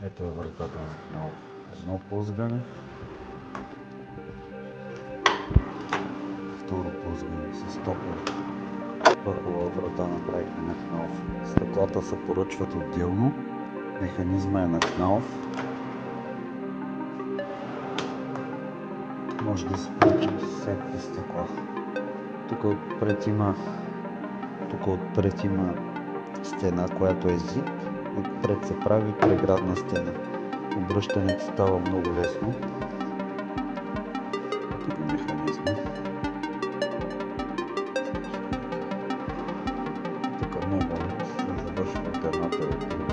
Ето е вратата на едно плъзгане. Второ плъзгане с топла пъхова врата направихме на кналф. Стъклата се поръчват отделно. Механизма е на кналф. Може да се поръча всякакви стъкла. Тук отпред има стена, която е зип. Отпред се прави преградна стена. Обръщането става много лесно. Тук е механизма. Тук не може да се завършва от едната и от